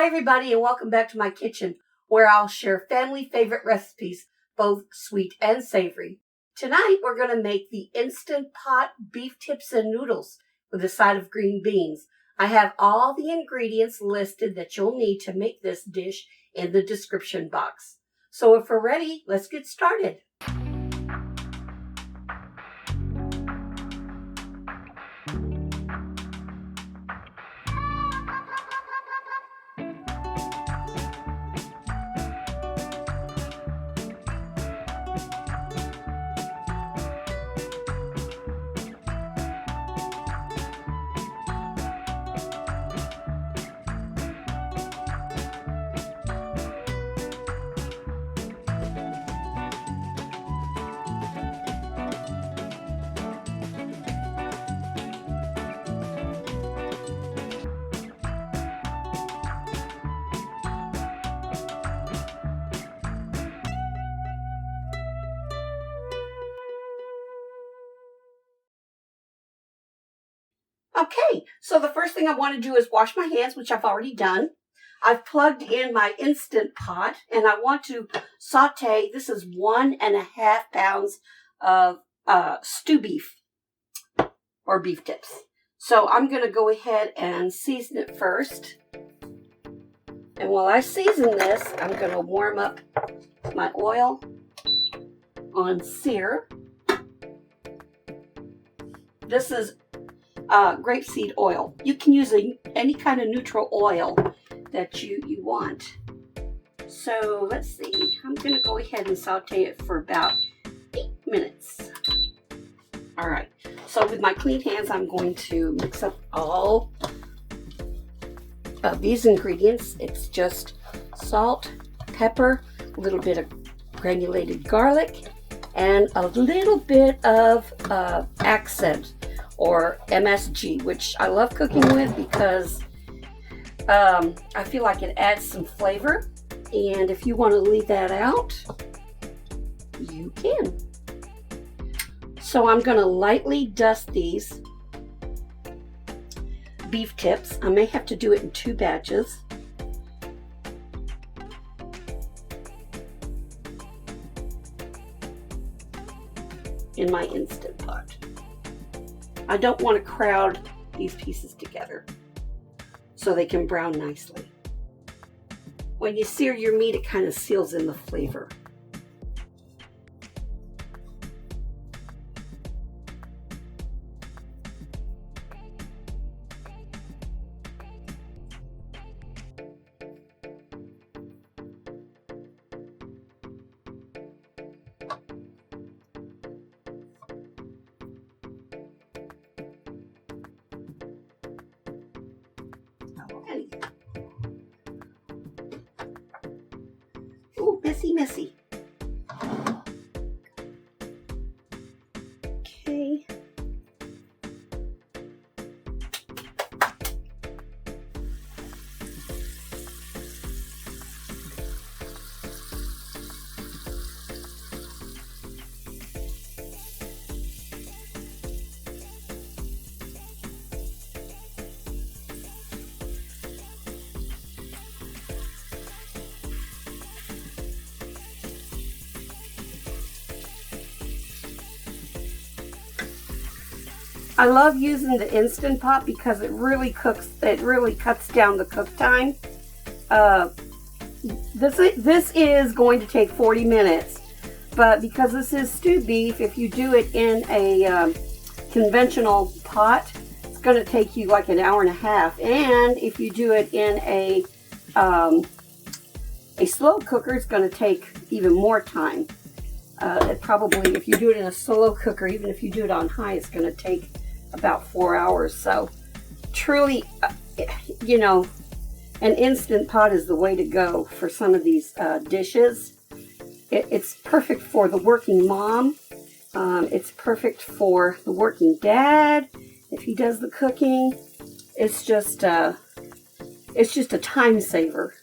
Hi everybody and welcome back to my kitchen where I'll share family favorite recipes, both sweet and savory. Tonight we're going to make the Instant Pot beef tips and noodles with a side of green beans. I have all the ingredients listed that you'll need to make this dish in the description box. So if we're ready, let's get started. Okay, so the first thing I want to do is wash my hands, which I've already done. I've plugged in my Instant Pot, and I want to saute. This is 1.5 pounds of stew beef or beef tips. So I'm going to go ahead and season it first. And while I season this, I'm going to warm up my oil on Sear. This is grapeseed oil. You can use any kind of neutral oil that you want. So let's see, I'm going to go ahead and saute it for about 8 minutes. All right, so with my clean hands, I'm going to mix up all of these ingredients. It's just salt, pepper, a little bit of granulated garlic, and a little bit of accent or MSG, which I love cooking with because I feel like it adds some flavor. And if you want to leave that out, you can. So I'm going to lightly dust these beef tips. I may have to do it in 2 batches. In my Instant Pot. I don't want to crowd these pieces together so they can brown nicely. When you sear your meat, it kind of seals in the flavor. Ooh, messy. Okay. I love using the Instant Pot because it really cuts down the cook time. This is going to take 40 minutes, but because this is stewed beef, if you do it in a conventional pot, it's going to take you like 1.5 hours. And if you do it in a slow cooker, it's going to take even more time. Probably, if you do it in a slow cooker, even if you do it on high, it's going to take about 4 hours. So truly, you know, an Instant Pot is the way to go for some of these dishes. It's perfect for the working mom. It's perfect for the working dad if he does the cooking. It's just a time saver.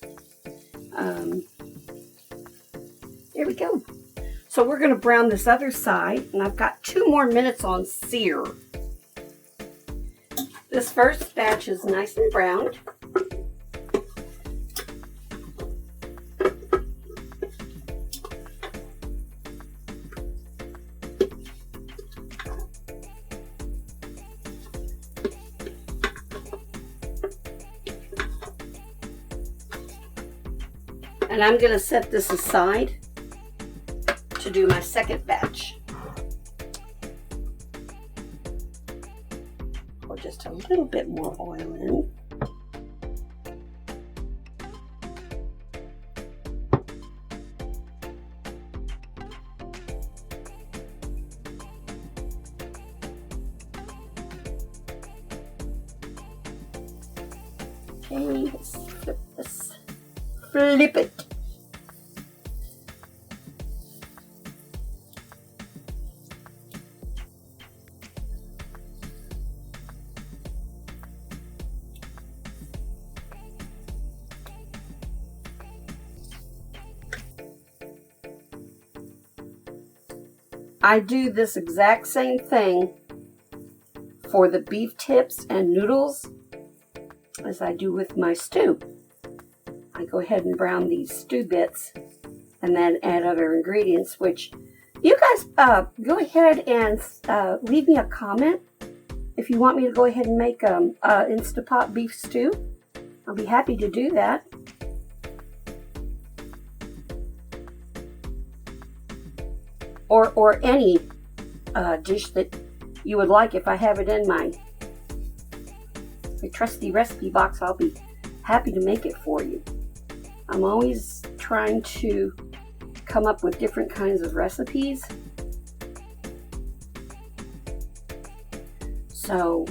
There we go. So we're going to brown this other side, and I've got 2 more minutes on Sear. This first batch is nice and browned. And I'm going to set this aside to do my second batch. Pour just a little bit more oil in. Okay, let's flip this. Flip it. I do this exact same thing for the beef tips and noodles as I do with my stew. I go ahead and brown these stew bits and then add other ingredients, which you guys go ahead and leave me a comment if you want me to go ahead and make Instapot beef stew. I'll be happy to do that. Or any dish that you would like. If I have it in my trusty recipe box, I'll be happy to make it for you. I'm always trying to come up with different kinds of recipes. So,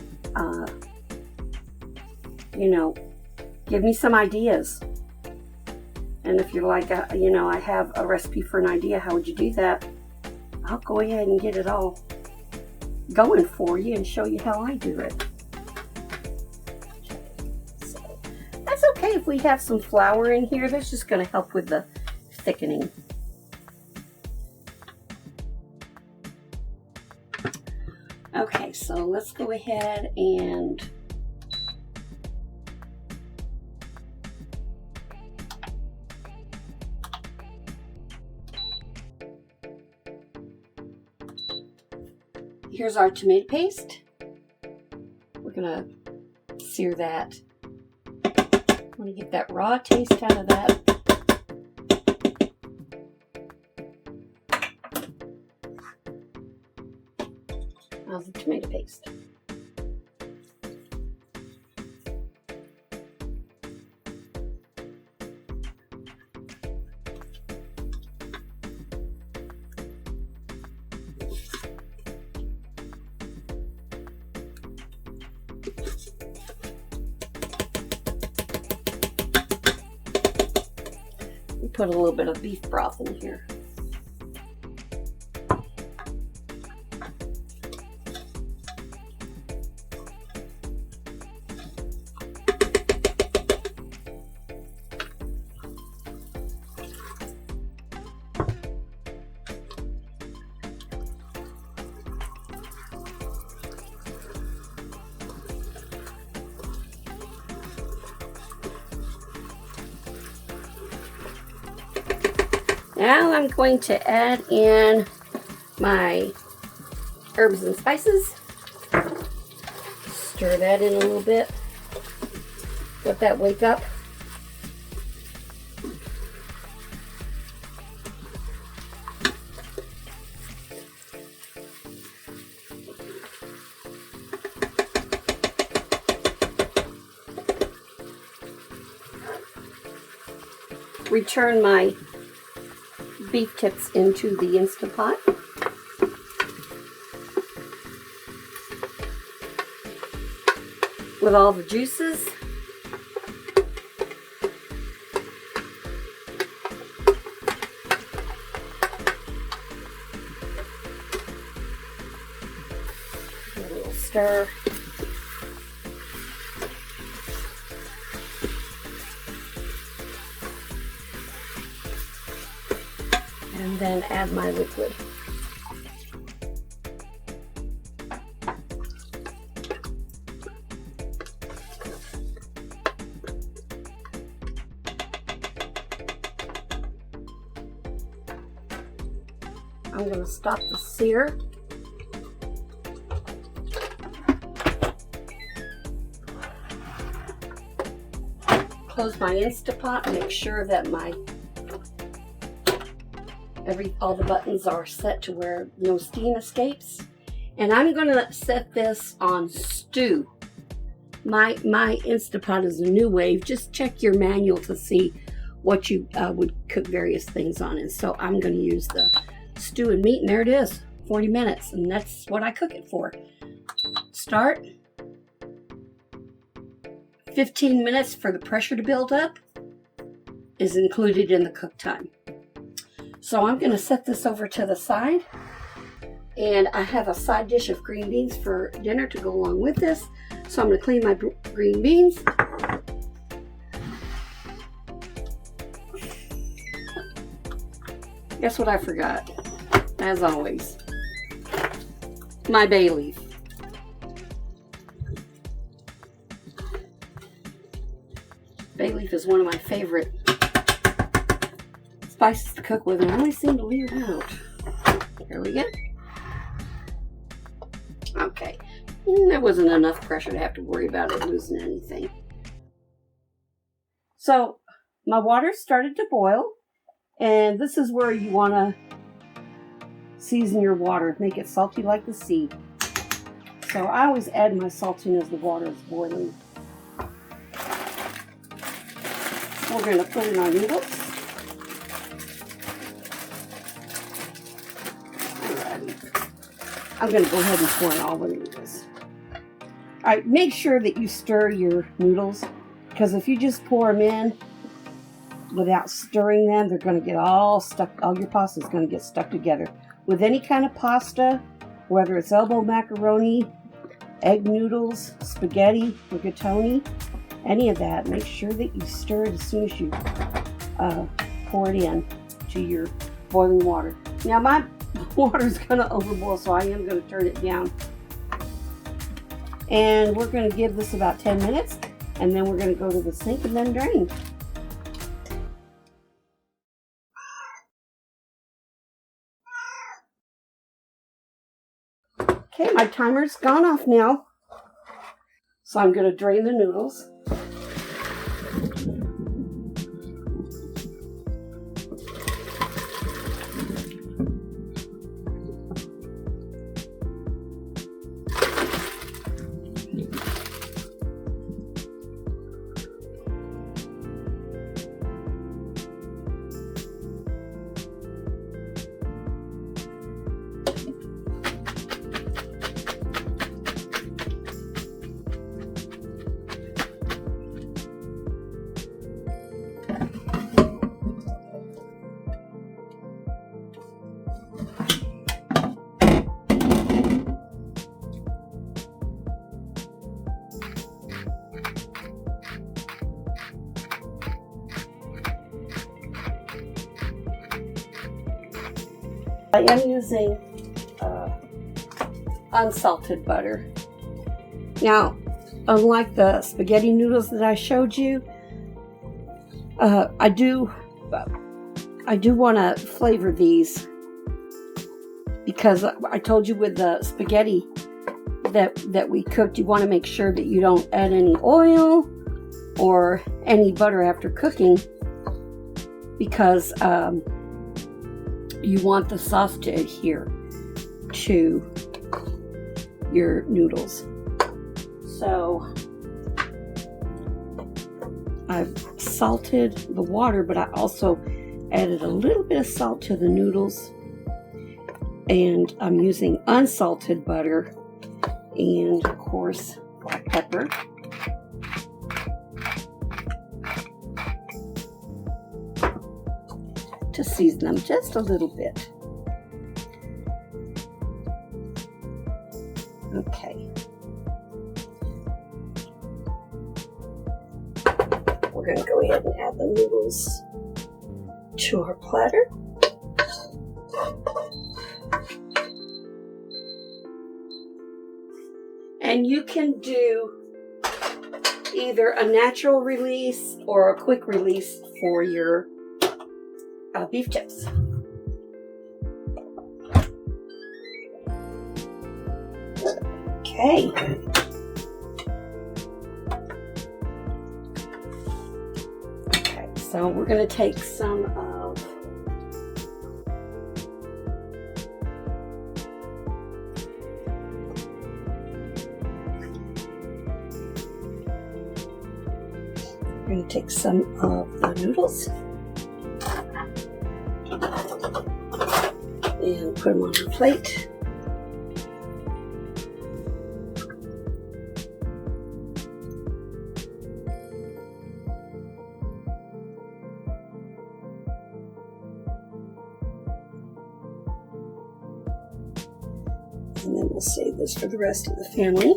you know, give me some ideas. And if you're like, you know, I have a recipe for an idea, how would you do that? I'll go ahead and get it all going for you and show you how I do it. So that's okay if we have some flour in here. That's just going to help with the thickening. Okay, so let's go ahead and here's our tomato paste. We're gonna sear that. I want to get that raw taste out of that. Of the tomato paste. We put a little bit of beef broth in here. Now I'm going to add in my herbs and spices. Stir that in a little bit. Let that wake up. Return my beef tips into the Instant Pot. With all the juices. A little stir. And then add my liquid. I'm going to stop the sear. Close my Instant Pot and make sure that my all the buttons are set to where no steam escapes. And I'm gonna set this on stew. My Instapot is a new wave. Just check your manual to see what you would cook various things on. And so I'm gonna use the stew and meat, and there it is, 40 minutes, and that's what I cook it for. Start. 15 minutes for the pressure to build up is included in the cook time. So I'm going to set this over to the side, and I have a side dish of green beans for dinner to go along with this. So I'm going to clean my green beans. Guess what I forgot? As always, my bay leaf. Bay leaf is one of my favorite spices to cook with, and I always seem to leave it out. There we go. Okay. There wasn't enough pressure to have to worry about it losing anything. So my water started to boil, and this is where you want to season your water. Make it salty like the sea. So I always add my salting as the water is boiling. We're going to put in our noodles. Alrighty. I'm going to go ahead and pour in all the noodles. Alright, make sure that you stir your noodles, because if you just pour them in without stirring them, they're going to get all stuck. All your pasta is going to get stuck together. With any kind of pasta, whether it's elbow macaroni, egg noodles, spaghetti, rigatoni, any of that, make sure that you stir it as soon as you pour it in to your boiling water. Now my water is going to overboil, so I am going to turn it down. And we're going to give this about 10 minutes, and then we're going to go to the sink and then drain. Okay, my timer's gone off now, so I'm going to drain the noodles. I am using unsalted butter. Now, unlike the spaghetti noodles that I showed you, I do want to flavor these, because I told you with the spaghetti that we cooked, you want to make sure that you don't add any oil or any butter after cooking, because you want the sauce to adhere to your noodles. So I've salted the water, but I also added a little bit of salt to the noodles, and I'm using unsalted butter and, of course, black pepper. To season them just a little bit. Okay. We're going to go ahead and add the noodles to our platter. And you can do either a natural release or a quick release for your beef tips. Okay. Okay, so we're going to take some of We're going to take some of the noodles and put them on our plate. And then we'll save this for the rest of the family.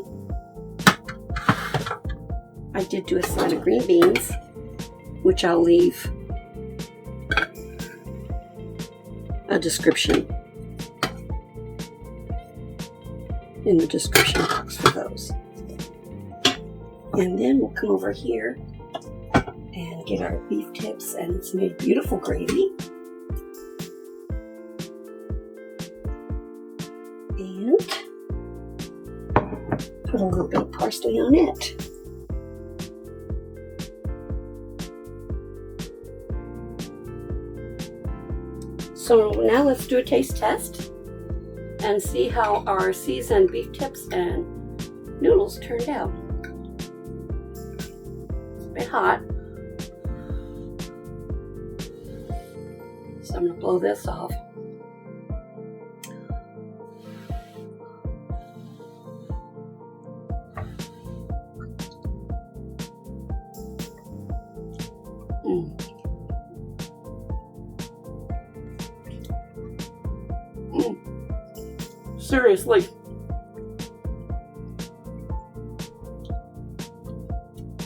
I did do a side of green beans, which I'll leave a description in the description box for those. And then we'll come over here and get our beef tips, and it's made beautiful gravy. And put a little bit of parsley on it. So now let's do a taste test and see how our seasoned beef tips and noodles turned out. It's a bit hot, so I'm going to blow this off. Seriously,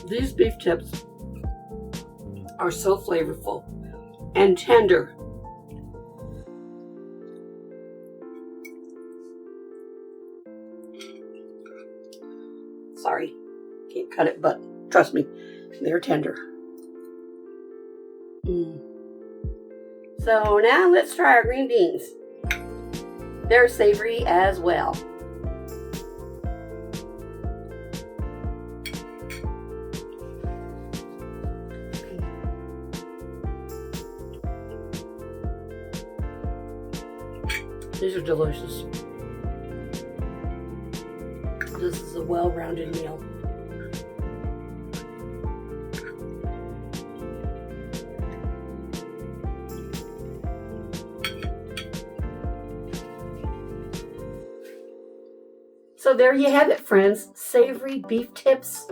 these beef tips are so flavorful and tender. Sorry, can't cut it, but trust me, they're tender. So now let's try our green beans. They're savory as well. These are delicious. This is a well-rounded meal. So there you have it, friends. Savory beef tips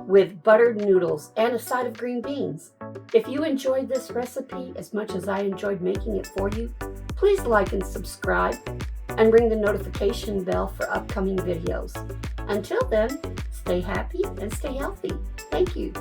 with buttered noodles and a side of green beans. If you enjoyed this recipe as much as I enjoyed making it for you, please like and subscribe and ring the notification bell for upcoming videos. Until then, stay happy and stay healthy. Thank you.